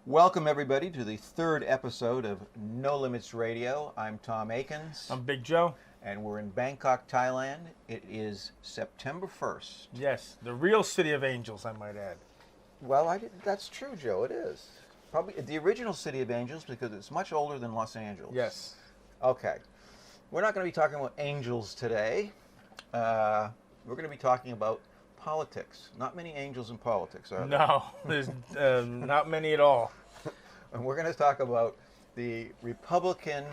Welcome, everybody, to the third episode of No Limits Radio. I'm Tom Akins, I'm Big Joe. and we're in Bangkok, Thailand. It is September 1st. Yes, the real city of angels, I might add. Well, that's true, Joe. It is. Probably the original City of Angels because it's much older than Los Angeles. Yes. Okay. We're not going to be talking about angels today. We're going to be talking about politics. Not many angels in politics, are there? No, there's not many at all. And we're going to talk about the Republican,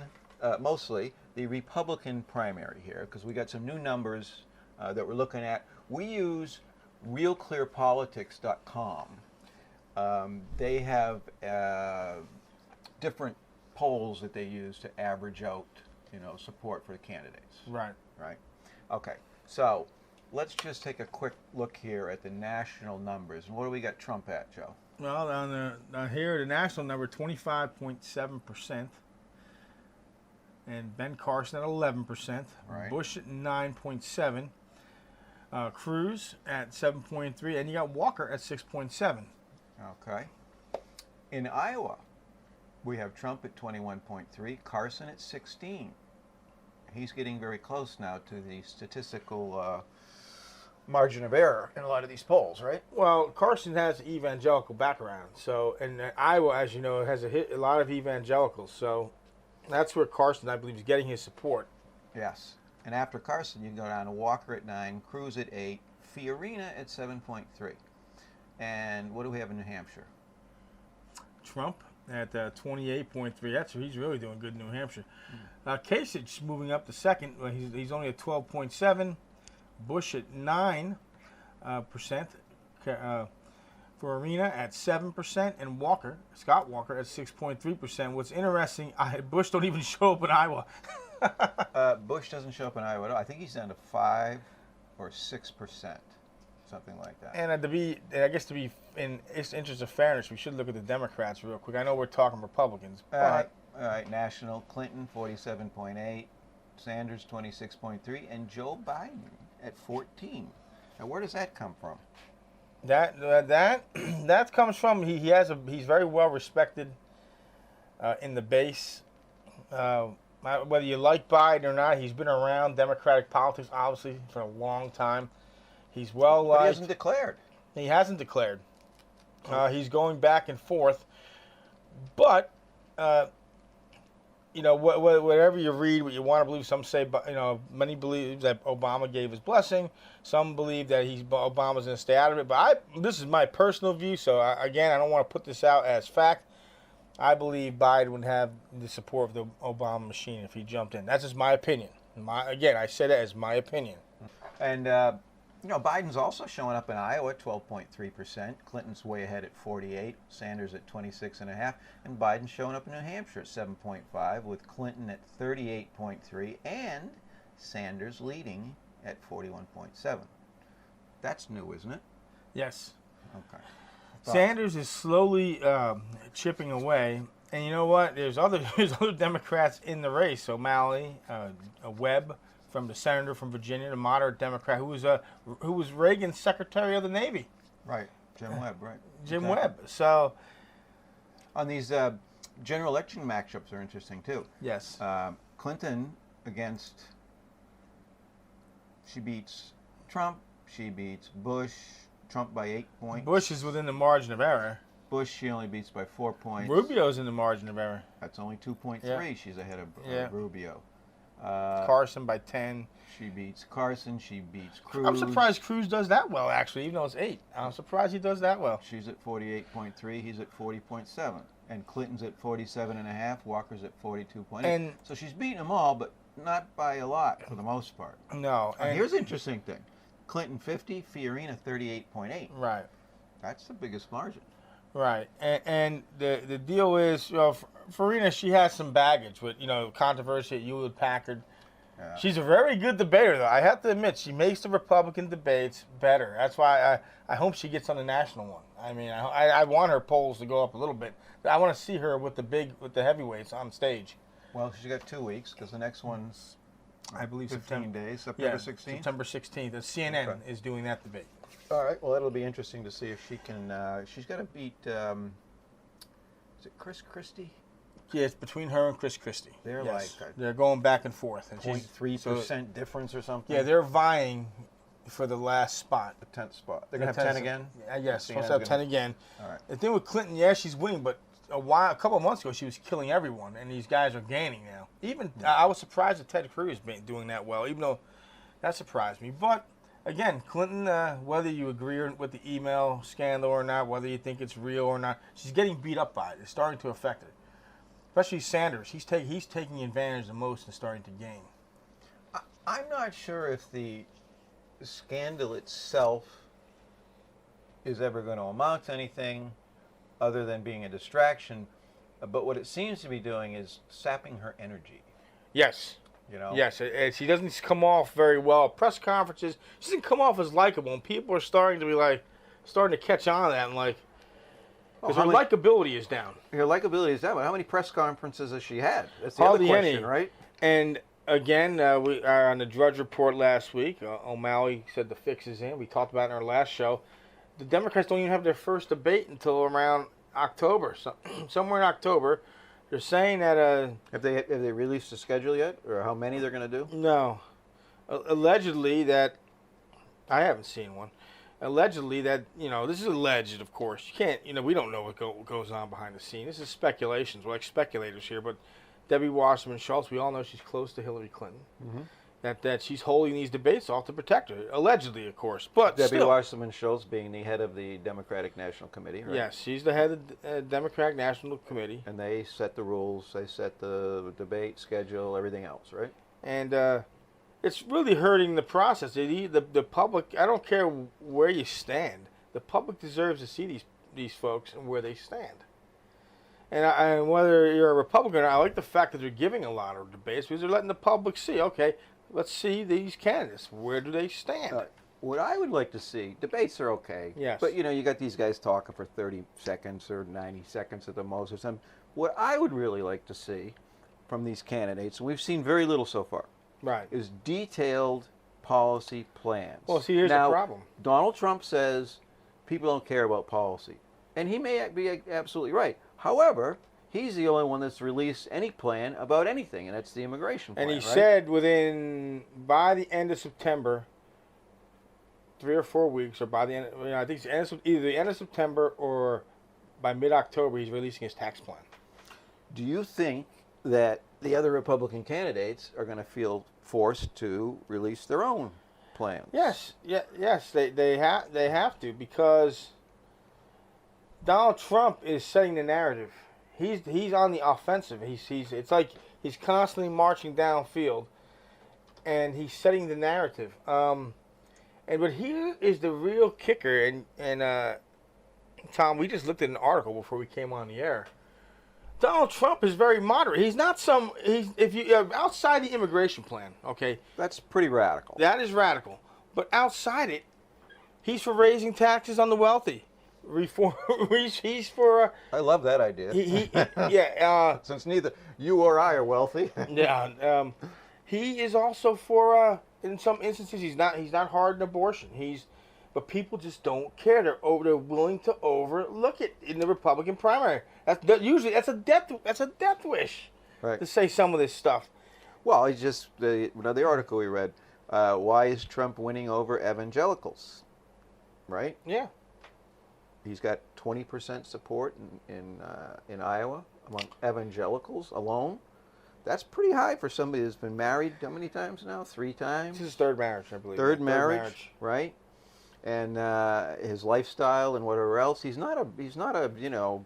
mostly the Republican primary here, because we got some new numbers that we're looking at. We use RealClearPolitics.com. They have different polls that they use to average out, support for the candidates. Right. Right. Okay. So let's just take a quick look here at the national numbers. And what do we got Trump at, Joe? Well, down here, the national number, 25.7%. And Ben Carson at 11%. Right. Bush at 9.7%. Cruz at 7.3%. And you got Walker at 6.7%. Okay. In Iowa, we have Trump at 21.3, Carson at 16. He's getting very close now to the statistical margin of error in a lot of these polls, right? Well, Carson has an evangelical background. So, and Iowa, as you know, has a lot of evangelicals. So that's where Carson, I believe, is getting his support. Yes. And after Carson, you can go down to Walker at 9, Cruz at 8, Fiorina at 7.3. And what do we have in New Hampshire? Trump at 28.3. He's really doing good in New Hampshire. Kasich moving up to second. He's only at 12.7. Bush at 9%. Fiorina at 7%, and Scott Walker at 6.3%. What's interesting, Bush don't even show up in Iowa. Bush doesn't show up in Iowa at all. I think he's down to 5 or 6%, something like that. And to be in its interest of fairness, we should look at the Democrats real quick. I know we're talking Republicans, but All right. National, Clinton 47.8, Sanders 26.3, and Joe Biden at 14. Now, where does that come from? That comes from he's very well respected in the base. Whether you like Biden or not, he's been around Democratic politics obviously for a long time. He's well liked. But he hasn't declared. He hasn't declared. He's going back and forth, but whatever you read, what you want to believe. Some say, many believe that Obama gave his blessing. Some believe that Obama's going to stay out of it. But this is my personal view. So again, I don't want to put this out as fact. I believe Biden would have the support of the Obama machine if he jumped in. That's just my opinion. I said it as my opinion. And Biden's also showing up in Iowa at 12.3%. Clinton's way ahead at 48%. Sanders at 26.5%. And Biden's showing up in New Hampshire at 7.5%, with Clinton at 38.3% and Sanders leading at 41.7%. That's new, isn't it? Yes. Okay. Sanders is slowly chipping away. And you know what? There's other Democrats in the race. O'Malley, Webb, from the senator from Virginia, the moderate Democrat, who was Reagan's Secretary of the Navy. Right, Jim Webb, right. Jim Exactly. Webb. So, on these general election matchups are interesting too. yes. Clinton she beats Trump, she beats Bush, Trump by 8 points. Bush is within the margin of error. Bush she only beats by 4 points. Rubio's in the margin of error. That's only 2.3. Yeah. She's ahead of Yeah. Rubio. Carson by 10. She beats Carson. She beats Cruz. I'm surprised Cruz does that well, actually, even though it's 8. I'm surprised he does that well. She's at 48.3. He's at 40.7. And Clinton's at 47.5. Walker's at 42.8. And so she's beating them all, but not by a lot for the most part. no. And here's the interesting thing. Clinton 50, Fiorina 38.8. Right. That's the biggest margin. Right, and the deal is, Fiorina, she has some baggage with, controversy at Hewlett Packard. Yeah. She's a very good debater, though. I have to admit, she makes the Republican debates better. That's why I hope she gets on the national one. I mean, I want her polls to go up a little bit. I want to see her with the heavyweights on stage. Well, she's got 2 weeks because the next one's, I believe 15 days, September 16th. September 16th. And CNN is doing that debate. All right. Well, it'll be interesting to see if she can. She's got to beat Is it Chris Christie? Yeah, it's between her and Chris Christie. They're Yes. like a they're going back and forth. And 0.3% difference or something. yeah, they're vying for the last spot. the 10th spot. They're gonna have 10 again. Yes, supposed to CNN's have 10 again. All right. The thing with Clinton, yeah, she's winning, but a couple of months ago, she was killing everyone, and these guys are gaining now. Even I was surprised that Ted Cruz been doing that well, even though that surprised me. But again, Clinton, whether you agree with the email scandal or not, whether you think it's real or not, she's getting beat up by it. It's starting to affect her. Especially Sanders, he's taking advantage the most and starting to gain. I'm not sure if the scandal itself is ever going to amount to anything other than being a distraction, but what it seems to be doing is sapping her energy. Yes. You know? Yes, she doesn't come off very well at press conferences. She doesn't come off as likable, and people are starting to catch on to that, and because her likability is down. Her likability is down, but how many press conferences has she had? That's the Hardly other question, any. right? And again, we are on the Drudge Report last week. O'Malley said the fix is in. We talked about it in our last show. The Democrats don't even have their first debate until around October, somewhere in October. They're saying that Have they released the schedule yet, or how many they're going to do? no, allegedly that I haven't seen one. Allegedly that this is alleged, of course. You can't we don't know what goes on behind the scene. This is speculations. We're like speculators here, but Debbie Wasserman Schultz, we all know she's close to Hillary Clinton. Mm-hmm. That she's holding these debates off to protect her, allegedly, of course. But Debbie still, Wasserman Schultz being the head of the Democratic National Committee, right? yes, she's the head of the Democratic National Committee. And they set the rules, they set the debate schedule, everything else, right? And it's really hurting the process. The public, I don't care where you stand, the public deserves to see these folks and where they stand. And whether you're a Republican or not, I like the fact that they're giving a lot of debates because they're letting the public see, okay, let's see these candidates. Where do they stand? What I would like to see, debates are okay. Yes. But, you got these guys talking for 30 seconds or 90 seconds at the most or something. What I would really like to see from these candidates, and we've seen very little so far, Right. is detailed policy plans. Well, see, here's now, the problem. Donald Trump says people don't care about policy. And he may be absolutely right. However, he's the only one that's released any plan about anything, and that's the immigration plan. And he right? said by the end of September, 3 or 4 weeks, or by the end, I think it's either the end of September or by mid-October, he's releasing his tax plan. Do you think that the other Republican candidates are going to feel forced to release their own plans? Yes, they have to, because Donald Trump is setting the narrative. He's on the offensive. It's like he's constantly marching downfield, and he's setting the narrative. But here is the real kicker. And Tom, we just looked at an article before we came on the air. Donald Trump is very moderate. He's not outside the immigration plan. Okay, That's pretty radical. that is radical. But outside it, he's for raising taxes on the wealthy. Reform. He's for. I love that idea. Yeah. Since neither you or I are wealthy. Yeah. He is also for. In some instances, he's not hard on abortion. But people just don't care. They're willing to overlook it in the Republican primary. That's a death wish. Right. To say some of this stuff. Well, it's just the article we read. Why is Trump winning over evangelicals? Right. Yeah. He's got 20% support in Iowa among evangelicals alone. That's pretty high for somebody who's been married how many times now? 3 times? This is his third marriage, I believe. Third marriage, right? And his lifestyle and whatever else. He's not a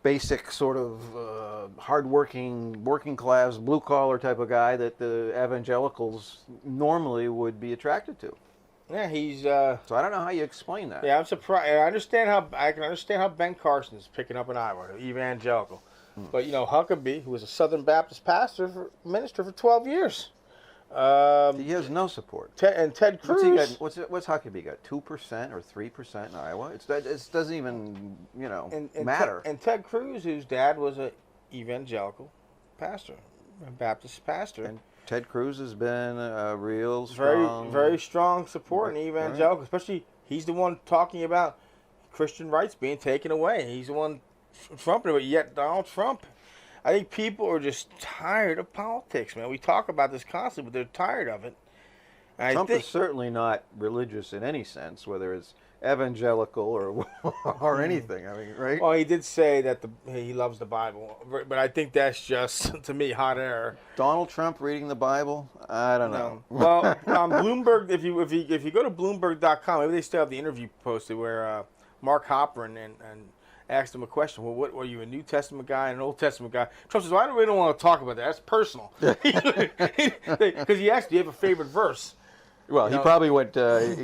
basic sort of hardworking, working class, blue collar type of guy that the evangelicals normally would be attracted to. Yeah, he's. So I don't know how you explain that. Yeah, I'm surprised. I can understand how Ben Carson is picking up in Iowa, evangelical. But Huckabee, who was a Southern Baptist minister for 12 years. He has no support. Ted Cruz. What's Huckabee got? 2% or 3% in Iowa? It doesn't even matter. And Ted Cruz, whose dad was a evangelical pastor, a Baptist pastor. And Ted Cruz has been a real strong, very strong support in evangelical. Right. Especially, he's the one talking about Christian rights being taken away. He's the one Trump, but yet Donald Trump. I think people are just tired of politics, man. We talk about this constantly, but they're tired of it. And Trump is certainly not religious in any sense, whether it's evangelical or or anything. I mean, right? Well, he did say that he loves the Bible, but I think that's just, to me, hot air. Donald Trump reading the Bible? I don't know. Well, Bloomberg. If you go to Bloomberg.com, maybe they still have the interview posted where Mark Halperin and asked him a question. Well, what are you, a New Testament guy and an Old Testament guy? Trump says, "Well, I really don't want to talk about that. That's personal." Because he asked, "Do you have a favorite verse?" Well, he probably went. After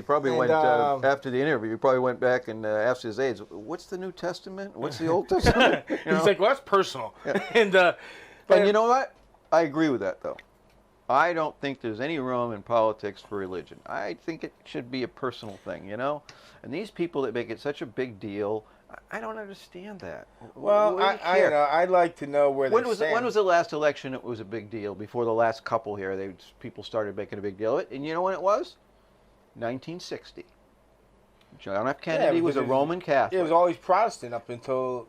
the interview. He probably went back and asked his aides, "What's the New Testament? What's the Old Testament?" He's like, "Well, that's personal." Yeah. And you know what? I agree with that, though. I don't think there's any room in politics for religion. I think it should be a personal thing, And these people that make it such a big deal, I don't understand that. Well, I'd like to know where they stand. When was the last election it was a big deal? Before the last couple here, people started making a big deal of it. And you know when it was? 1960. John F. Kennedy was a Roman Catholic. It was always Protestant up until...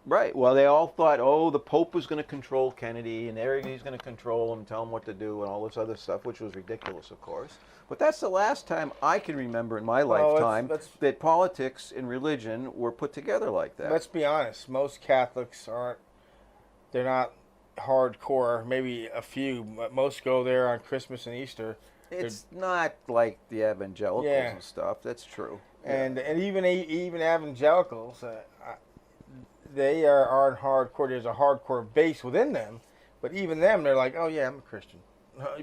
Right. Well, they all thought, the Pope was going to control Kennedy, and he's going to control him, tell him what to do, and all this other stuff, which was ridiculous, of course. But that's the last time I can remember in my lifetime that politics and religion were put together like that. Let's be honest. Most Catholics they're not hardcore. Maybe a few, but most go there on Christmas and Easter. It's not like the evangelicals and stuff. That's true. And even evangelicals, they aren't hardcore. There's a hardcore base within them, but even them, they're like, "Oh yeah, I'm a Christian,"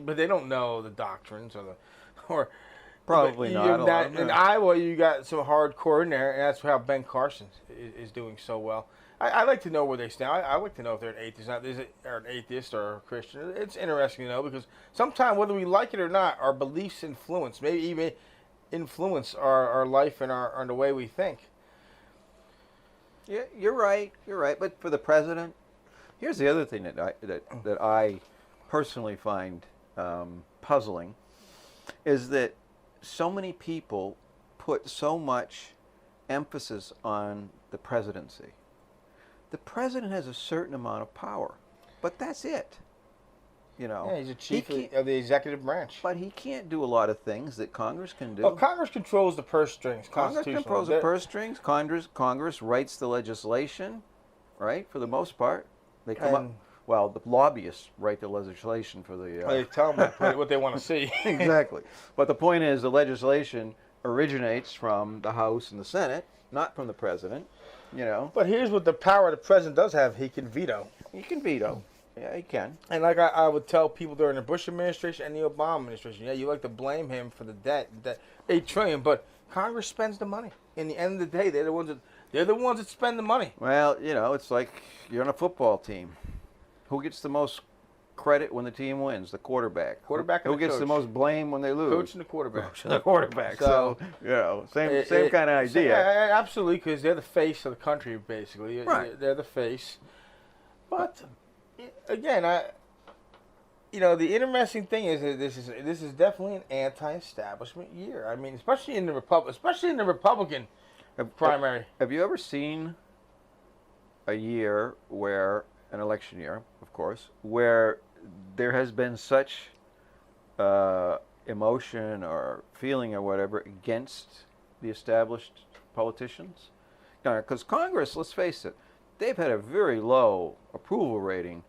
but they don't know the doctrines or probably not. In Iowa, you got some hardcore in there, and that's how Ben Carson is doing so well. I like to know where they stand. I like to know if they're an atheist or a Christian. It's interesting to know because sometimes, whether we like it or not, our beliefs influence, maybe even influence our life and the way we think. Yeah, you're right. But for the president, here's the other thing that I personally find puzzling, is that so many people put so much emphasis on the presidency. The president has a certain amount of power, but that's it. Yeah, he's the chief of the executive branch. But he can't do a lot of things that Congress can do. Well, Congress controls the purse strings. Congress controls the purse strings. Congress writes the legislation, right? For the most part, they come up. Well, the lobbyists write the legislation for the. They tell them what they want to see. Exactly. But the point is, the legislation originates from the House and the Senate, not from the president. But here's what the power the president does have: he can veto. He can veto. Yeah, he can. And like I would tell people during the Bush administration and the Obama administration, you like to blame him for the debt, $8 trillion, but Congress spends the money. In the end of the day, they're the ones that spend the money. Well, it's like you're on a football team. Who gets the most credit when the team wins? The quarterback. Who gets the most blame when they lose? Coach and the quarterback. Coach and the quarterback. So same kind of idea. Yeah, absolutely, because they're the face of the country, basically. Right. They're the face. But again, the interesting thing is that this is definitely an anti-establishment year. I mean, especially in the Republican primary. Have you ever seen a year where an election year, of course, where there has been such emotion or feeling or whatever against the established politicians? Because Congress, let's face it, they've had a very low approval rating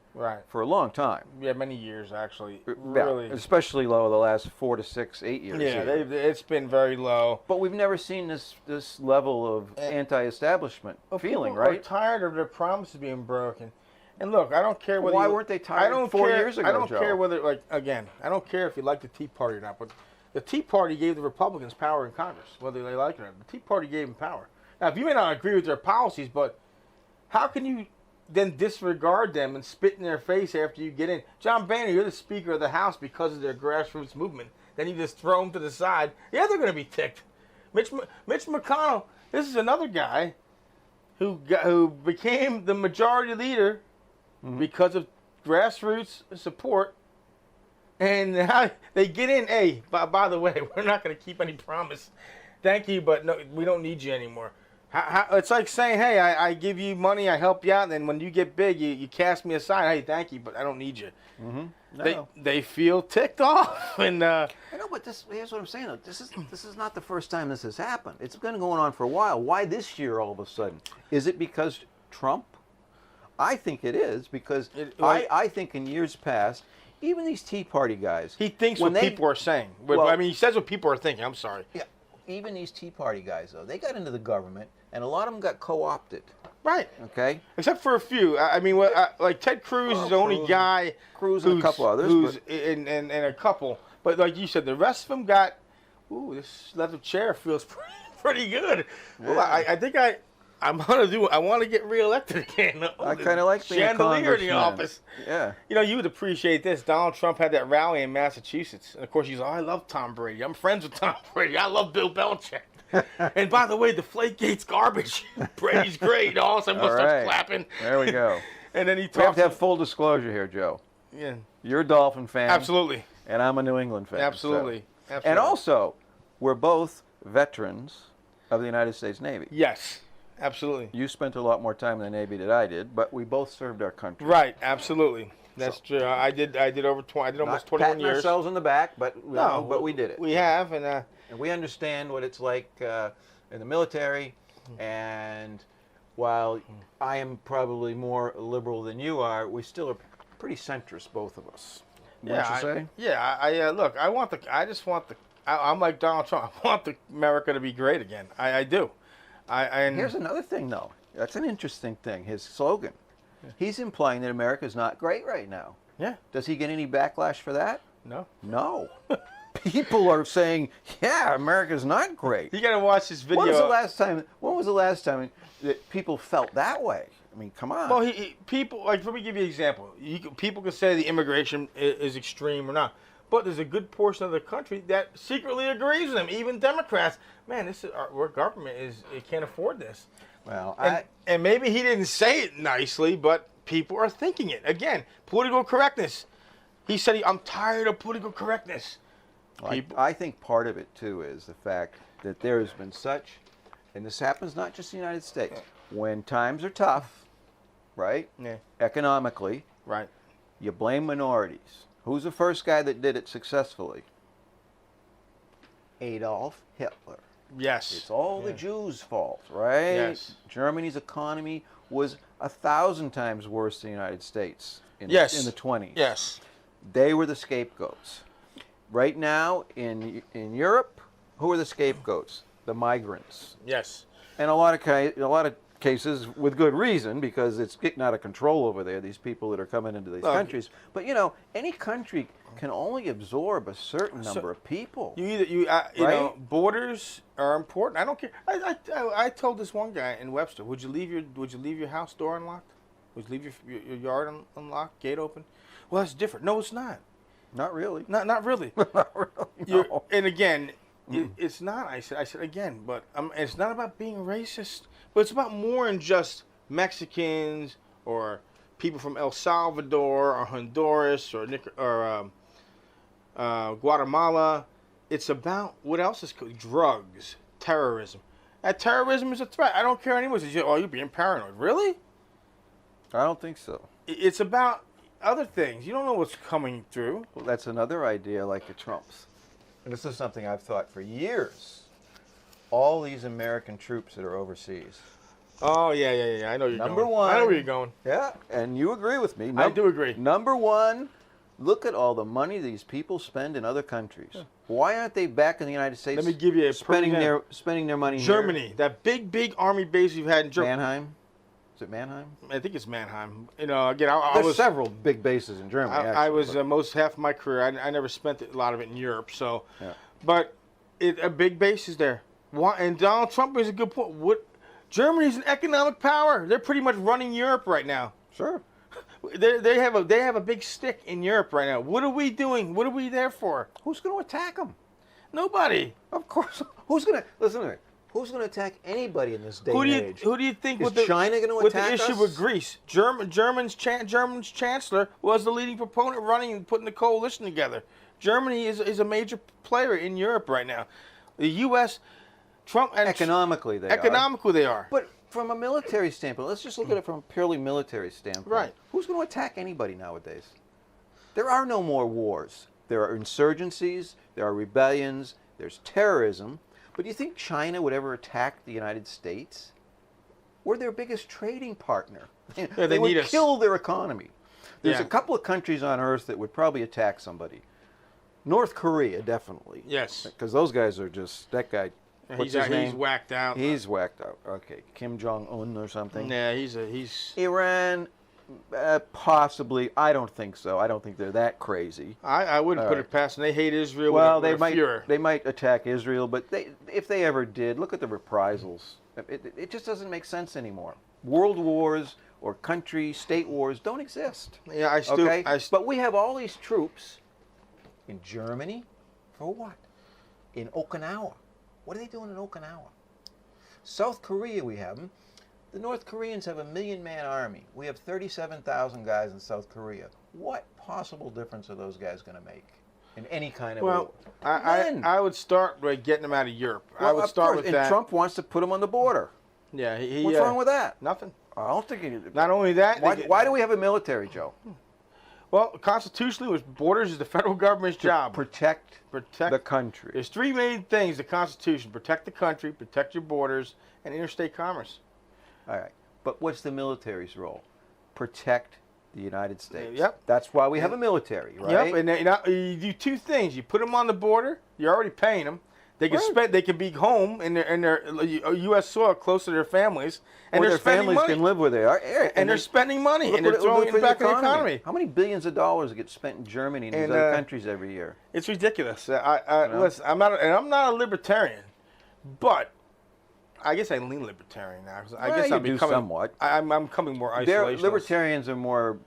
for a long time. Yeah, many years actually. Really, especially low the last 4 to 6, 8 years. Yeah, it's been very low. But we've never seen this level of anti-establishment feeling, right? People are tired of their promises being broken. And look, I don't care whether. Why weren't they tired 4 years ago, I don't care whether, I don't care if you like the Tea Party or not, but the Tea Party gave the Republicans power in Congress, whether they like it or not. The Tea Party gave them power. Now, if you may not agree with their policies, but how can you then disregard them and spit in their face after you get in? John Boehner, you're the Speaker of the House because of their grassroots movement. Then you just throw them to the side. Yeah, they're going to be ticked. Mitch McConnell, this is another guy who became the majority leader because of grassroots support. And now they get in, hey, by the way, we're not going to keep any promise. Thank you, but no, we don't need you anymore. It's like saying, hey, I give you money, I help you out, and then when you get big, you cast me aside. Hey, thank you, but I don't need you. Mm-hmm. They feel ticked off, and I know, but here's what I'm saying. Though. This is not the first time this has happened. It's been going on for a while. Why this year all of a sudden? Is it because Trump? I think it is because I think in years past, even these Tea Party guys, he thinks what people are saying. I mean, he says what people are thinking. I'm sorry. Yeah. Even these Tea Party guys, though, they got into the government, and a lot of them got co-opted. Right. Okay. Except for a few. I mean, like Ted Cruz is the only guy. Cruz and a couple others. And a couple. But like you said, the rest of them got. Ooh, this leather chair feels pretty good. Yeah. Well, I think I want to get reelected again. I kind of like being a chandelier in the office. Yeah. You know, you would appreciate this. Donald Trump had that rally in Massachusetts, and of course he's like, I love Tom Brady. I'm friends with Tom Brady. I love Bill Belichick. And by the way, the Deflategate's garbage. Brady's great. All of a sudden, everyone starts clapping. There we go. And then he talks. We have to have full disclosure here, Joe. Yeah. You're a Dolphin fan. Absolutely. And I'm a New England fan. Absolutely. So. Absolutely. And also, we're both veterans of the United States Navy. Yes. Absolutely. You spent a lot more time in the Navy than I did, but we both served our country. Right. Absolutely. That's true. I did over 20. I did almost 21 years. Ourselves in the back, but we did it. We have, and we understand what it's like in the military. And while I am probably more liberal than you are, we still are pretty centrist, both of us. Wouldn't you say? Yeah. Look. I'm like Donald Trump. I want America to be great again. I do. And here's another thing, though. That's an interesting thing. His slogan. Yeah. He's implying that America is not great right now. Yeah. Does he get any backlash for that? No. No. People are saying, yeah, America's not great. You got to watch this video. When was the last time that people felt that way? I mean, come on. Well, people, like, let me give you an example. People can say the immigration is extreme or not. But there's a good portion of the country that secretly agrees with them. Even Democrats, man, this is our government it can't afford this. Well, and maybe he didn't say it nicely, but people are thinking it. Again, political correctness. He said, I'm tired of political correctness. I think part of it, too, is the fact that there has been such, and this happens not just in the United States, when times are tough, right, economically, right, you blame minorities. Who's the first guy that did it successfully? Adolf Hitler. Yes. It's all the Jews' fault, right? Yes. Germany's economy was 1,000 times worse than the United States in the 20s. Yes. They were the scapegoats. Right now, in Europe, who are the scapegoats? The migrants. Yes. And a lot of cases with good reason, because it's getting out of control over there, these people that are coming into these countries. But, any country can only absorb a certain number of people. You know, borders are important. I don't care. I told this one guy in Webster, would you leave your house door unlocked? Would you leave your yard unlocked, gate open? Well, that's different. No, it's not. Not really. Not really. Not really. No. And again, it's not. I said again, but it's not about being racist. But it's about more than just Mexicans or people from El Salvador or Honduras or Guatemala. It's about what else is drugs, terrorism. And terrorism is a threat. I don't care anyone says, you're being paranoid. Really? I don't think so. It's about other things. You don't know what's coming through. Well, that's another idea like the Trumps. And this is something I've thought for years. All these American troops that are overseas. Oh, yeah. I know you're Number going. one. I know where you're going. Yeah, and you agree with me. I do agree. Number one, look at all the money these people spend in other countries. Yeah. Why aren't they back in the United States? Let me give you a spending their money Germany, here? that big army base we've had in Germany. Mannheim? Is it Mannheim? I think it's Mannheim. Again, There's several big bases in Germany. I was most half of my career. I never spent a lot of it in Europe. So, but a big base is there. And Donald Trump is a good point. Germany's an economic power. They're pretty much running Europe right now. Sure. They have a big stick in Europe right now. What are we doing? What are we there for? Who's going to attack them? Nobody. Of course. Who's going to attack anybody in this day and age? Who do you think is China going to attack us? With the issue with Greece? Germany's chancellor was the leading proponent running and putting the coalition together. Germany is a major player in Europe right now. The U.S. Trump and Economically, they are. economically they are. But from a military standpoint, let's just look at it from a purely military standpoint. Right. Who's going to attack anybody nowadays? There are no more wars. There are insurgencies, there are rebellions, there's terrorism. But do you think China would ever attack the United States? We're their biggest trading partner. Yeah, they would need us. kill their economy. There's Yeah. a couple of countries on Earth that would probably attack somebody. North Korea, definitely. Yes. Because those guys are just, that guy, what's his name? He's whacked out. He's whacked out. Okay, Kim Jong-un or something. Yeah, he's. Iran, possibly. I don't think so. I don't think they're that crazy. I wouldn't All put right. it past them. They hate Israel. Well, with a furor. they might attack Israel, but if they ever did, look at the reprisals. It just doesn't make sense anymore. World wars or state wars don't exist. Yeah, I still. Okay, but we have all these troops in Germany. For what? In Okinawa. What are they doing in Okinawa? South Korea, we have them. The North Koreans have a 1 million-man army. We have 37,000 guys in South Korea. What possible difference are those guys going to make in any kind of war? I would start by getting them out of Europe. Well, I would of start course, with and that. Trump wants to put them on the border. Yeah, What's wrong with that? Nothing. I don't think. Not only that. Why do we have a military, Joe? Well, constitutionally, with borders is the federal government's job. Protect the country. There's three main things: the Constitution, protect the country, protect your borders, and interstate commerce. All right. But what's the military's role? Protect the United States. Yep. That's why we have a military, right? Yep. And you do two things: you put them on the border. You're already paying them. They can Right. They can be home in their U.S. soil, close to their families, and or they're their spending families money. can live where they are. And they're spending money, look and they're what it will throwing do it for back in the economy. How many billions of dollars get spent in Germany and these And, other countries every year? It's ridiculous. You know? Listen, I'm not a libertarian, but I guess I lean libertarian now. I Well, guess you I'm do becoming somewhat. I'm becoming more They're, isolationist. libertarians are more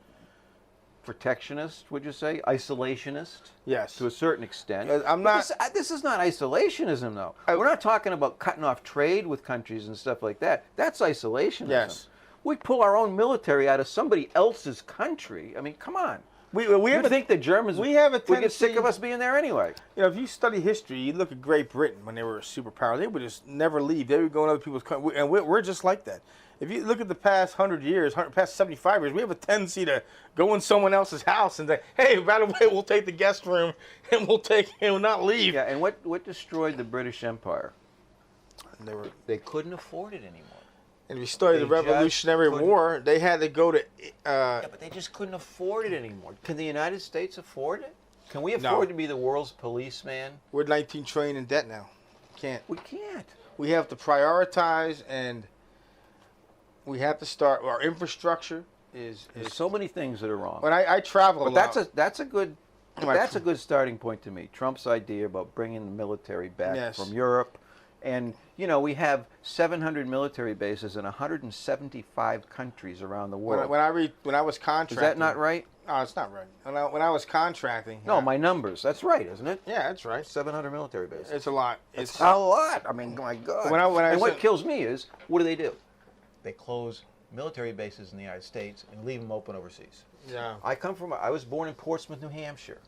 protectionist, would you say? Isolationist? Yes. To a certain extent. I'm But not. this is not isolationism, though. We're not talking about cutting off trade with countries and stuff like that. That's isolationism. Yes. We pull our own military out of somebody else's country. I mean, come on. We You have think the Germans we have a would get sick tendency- of us being there anyway? You know, if you study history, you look at Great Britain when they were a superpower. They would just never leave. They would go in other people's countries, and we're just like that. If you look at the past 100 years, past 75 years, we have a tendency to go in someone else's house and say, "Hey, by the way, we'll take the guest room and we'll not leave." Yeah, and what destroyed the British Empire? And They couldn't afford it anymore. if you study the They just Revolutionary couldn't- War, they had to go to. Yeah, but they just couldn't afford it anymore. Can the United States afford it? Can we No. afford to be the world's policeman? We're 19 trillion in debt now. Can't. We can't. We have to prioritize, and we have to start. Our infrastructure is. There's so many things that are wrong. When I travel But a lot. that's a good My- that's a good starting point to me. Trump's idea about bringing the military back Yes. from Europe, and we have 700 military bases in 175 countries around the world. When I was contracting. Is that not right? Oh, it's not right. When I was contracting. No, my numbers. That's right, isn't it? Yeah, that's right. 700 military bases. It's a lot. It's a lot. I mean, my God. When I and what said- kills me is, what do? They close military bases in the United States and leave them open overseas. Yeah. I was born in Portsmouth, New Hampshire.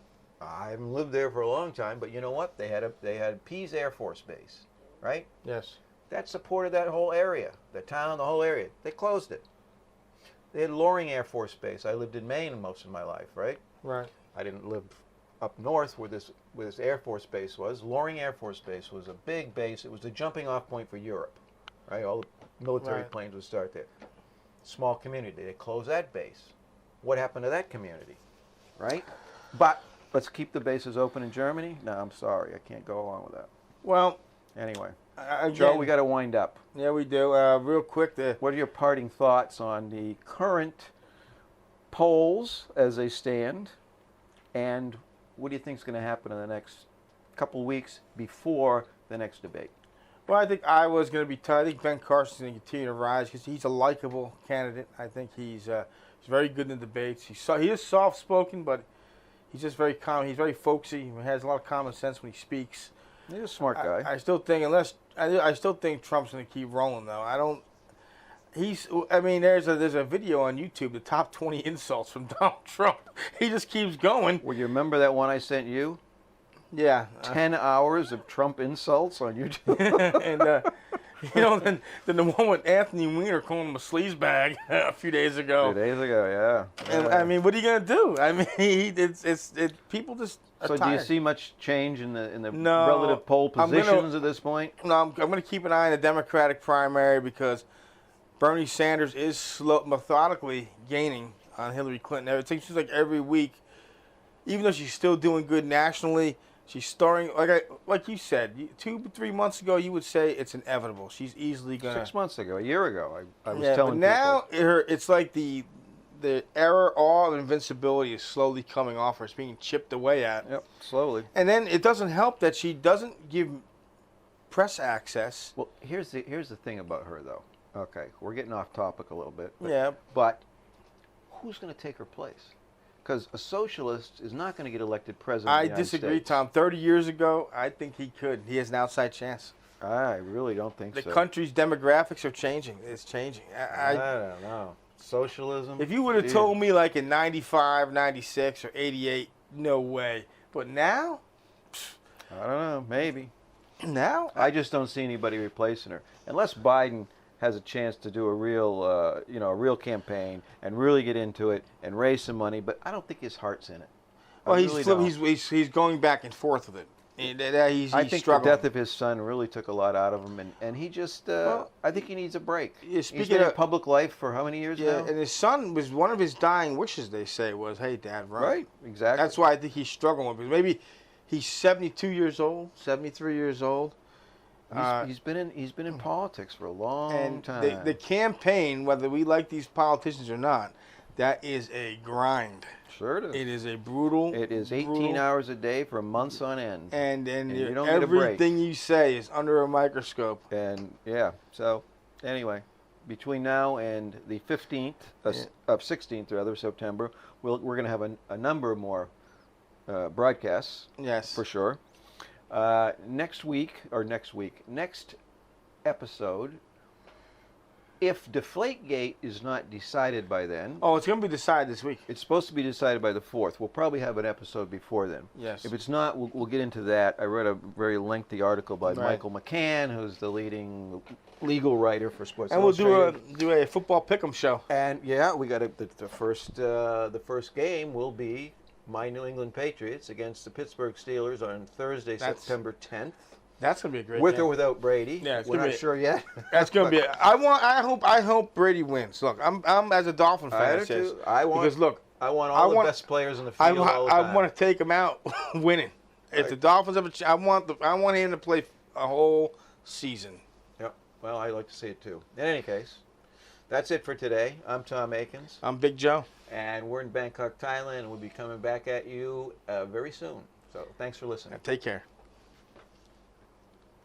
I haven't lived there for a long time, but you know what? They had Pease Air Force Base, right? Yes. That supported that whole area, the town, the whole area. They closed it. They had Loring Air Force Base. I lived in Maine most of my life, right? Right. I didn't live up north where this Air Force Base was. Loring Air Force Base was a big base. It was the jumping off point for Europe, right? All the military Right. planes would start there. Small community. They closed that base. What happened to that community, right? But let's keep the bases open in Germany. No, I'm sorry. I can't go along with that. Well, Anyway, again, Joe, we got to wind up. Yeah, we do. Real quick, What are your parting thoughts on the current polls as they stand, and what do you think is going to happen in the next couple of weeks before the next debate? Well, I think Iowa's going to be tough. I think Ben Carson's going to continue to rise because he's a likable candidate. I think he's very good in the debates. He is soft-spoken, but he's just very calm. He's very folksy. He has a lot of common sense when he speaks. He's a smart guy. I still think I still think Trump's going to keep rolling though. There's a video on YouTube, the top 20 insults from Donald Trump. He just keeps going. Well, you remember that one I sent you? Yeah. 10 hours of Trump insults on YouTube. And then the one with Anthony Weiner calling him a sleazebag a few days ago. 2 days ago, yeah. And I mean, what are you gonna do? I mean, people just. Are So tired. do you see much change in the No, relative poll I'm gonna- positions at this point? No, I'm going to keep an eye on the Democratic primary because Bernie Sanders is methodically gaining on Hillary Clinton. It seems like every week, even though she's still doing good nationally, she's starting like you said 2-3 months ago. You would say it's inevitable. She's easily going to. 6 months ago, a year ago, I was Yeah, telling but now people. it's like the awe of invincibility is slowly coming off her. It's being chipped away at. Yep, slowly. And then it doesn't help that she doesn't give press access. Well, here's the thing about her, though. Okay, we're getting off topic a little bit. Yeah. But who's going to take her place? Because a socialist is not going to get elected president of the I United disagree, States. Tom. 30 years ago, I think he could. He has an outside chance. I really don't think The so. country's demographics are changing. It's changing. I don't know. Socialism? If you would have Geez. told me like in 95, 96, or 88, no way. But now? I don't know. Maybe. Now? I just don't see anybody replacing her. Unless Biden has a chance to do a real campaign and really get into it and raise some money, but I don't think his heart's in it. Well, don't. he's going back and forth with it. He's I think struggling. the death of his son really took a lot out of him, and he just, I think he needs a break. Yeah, He's speaking been in of- public life for how many years Yeah, now? and his son was one of his dying wishes. They say was, "Hey, Dad, run." Right, exactly. That's why I think he's struggling with it. Maybe he's 72 years old, 73 years old. He's been in politics for a long And time. the campaign, whether we like these politicians or not, that is a grind. Sure it is. It is a brutal. It is 18 brutal- hours a day for months on end. And you don't get a break. everything you say is under a microscope. And yeah, so anyway, between now and the 15th of 16th rather September, we're going to have a number more broadcasts Yes. for sure. Next episode, if Deflategate is not decided by then, Oh, it's going to be decided this week. it's supposed to be decided by the 4th. We'll probably have an episode before then. Yes. If it's not, we'll get into that. I read a very lengthy article by Right. Michael McCann, who's the leading legal writer for Sports And we'll Illustrated. do a football pick'em show. And yeah, we got the first game will be my New England Patriots against the Pittsburgh Steelers on Thursday, That's- September 10th. That's going to be a great With game. or without Brady. Yeah, it's we're gonna not be- sure yet. That's going to be. I hope Brady wins. Look, I'm as a Dolphin fan. I it do says, too. I want because look, I want all the want- best players in the field all the time. I want to take him out winning. If the Dolphins have I want him to play a whole season. Yep. Well, I like to see it too. In any case, that's it for today. I'm Tom Akins, I'm Big Joe. and we're in Bangkok, Thailand, and we'll be coming back at you very soon. So thanks for listening. Take care.